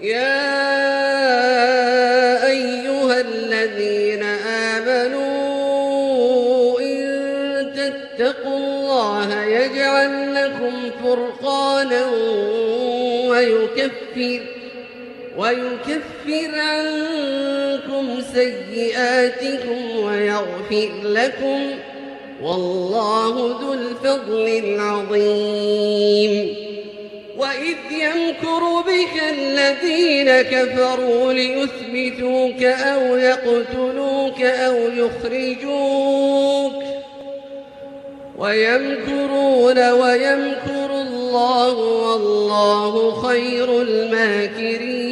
يا أيها الذين آمنوا إن تتقوا الله يجعل لكم فرقانا ويكفر عنكم سيئاتكم ويغفر لكم والله ذو الفضل العظيم. وإذ يمكر بك الذين كفروا ليثبتوك أو يقتلوك أو يخرجوك ويمكرون ويمكر الله والله خير الماكرين.